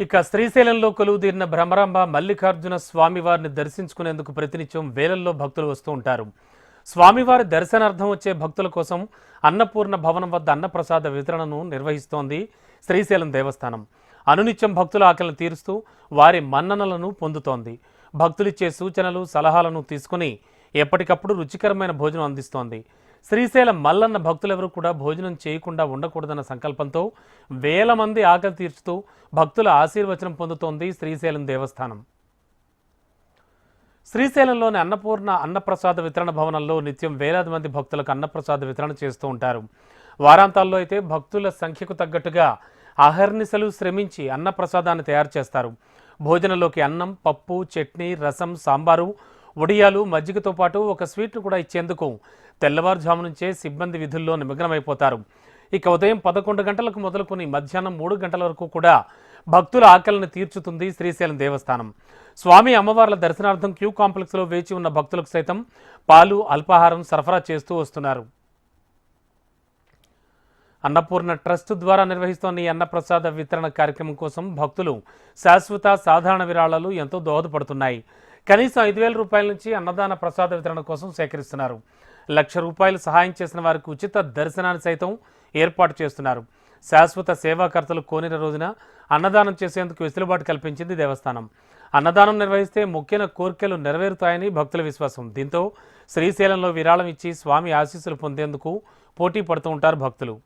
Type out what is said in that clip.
ఇక శ్రీశైలంలో కొలువుదీరిన భ్రమరాంబ మల్లికార్జున స్వామివారిని దర్శించుకునేందుకు ప్రతినిత్యం వేలల్లో భక్తులు వస్తూ ఉంటారు. స్వామివారి దర్శనార్థం వచ్చే భక్తుల కోసం అన్నపూర్ణ భవనం వద్ద అన్నప్రసాద వితరణను నిర్వహిస్తోంది శ్రీశైలం దేవస్థానం. అనునిత్యం భక్తుల ఆకలిని తీరుస్తూ వారి మన్ననలను పొందుతోంది. భక్తులిచ్చే సూచనలు సలహాలను తీసుకుని ఎప్పటికప్పుడు రుచికరమైన భోజనం అందిస్తోంది. శ్రీశైలం మల్లన్న భక్తులెవరూ కూడా భోజనం చేయకుండా ఉండకూడదన్న సంకల్పంతో వేల మంది ఆకలి తీర్చుతూ భక్తుల ఆశీర్వచనం పొందుతోంది శ్రీశైలం దేవస్థానం. శ్రీశైలంలోని అన్నపూర్ణ అన్నప్రసాద వితరణ భవనంలో నిత్యం వేలాది మంది భక్తులకు అన్నప్రసాద వితరణ చేస్తూ ఉంటారు. వారాంతాల్లో అయితే భక్తుల సంఖ్యకు తగ్గట్టుగా అహర్నిశలు శ్రమించి అన్నప్రసాదాన్ని తయారు చేస్తారు. భోజనంలోకి అన్నం, పప్పు, చట్నీ, రసం, సాంబారు, వడియాలు, మజ్జిగతో పాటు ఒక స్వీట్ను కూడా ఇచ్చేందుకు తెల్లవారుజాము నుంచే సిబ్బంది విధుల్లో నిమగ్నమైపోతారు. ఇక ఉదయం 11 గంటలకు మొదలుకొని మధ్యాహ్నం 3 గంటల వరకు కూడా భక్తుల ఆకలిని తీర్చుతుంది శ్రీశైలం దేవస్థానం. స్వామి అమ్మవార్ల దర్శనార్థం క్యూ కాంప్లెక్స్లో వేచి ఉన్న భక్తులకు సైతం పాలు, అల్పాహారం సరఫరా చేస్తూ వస్తున్నారు. అన్నపూర్ణ ట్రస్ట్ ద్వారా నిర్వహిస్తోన్న ఈ అన్నప్రసాద వితరణ కార్యక్రమం కోసం భక్తులు శాశ్వత, సాధారణ విరాళాలు ఎంతో దోహదపడుతున్నాయి. కనీసం 5,000 రూపాయల నుంచి అన్నదాన ప్రసాద వితరణ కోసం సేకరిస్తున్నారు. 1,00,000 రూపాయలు సహాయం చేసిన వారికి ఉచిత దర్శనాన్ని సైతం ఏర్పాటు చేస్తున్నారు. శాశ్వత సేవాకర్తలు కోనిన రోజున అన్నదానం చేసేందుకు వెసులుబాటు కల్పించింది దేవస్థానం. అన్నదానం నిర్వహిస్తే మొక్కిన కోర్కెలు నెరవేరుతాయని భక్తుల విశ్వాసం. దీంతో శ్రీశైలంలో విరాళం ఇచ్చి స్వామి ఆశీస్సులు పొందేందుకు పోటీ పడుతూ ఉంటారు భక్తులు.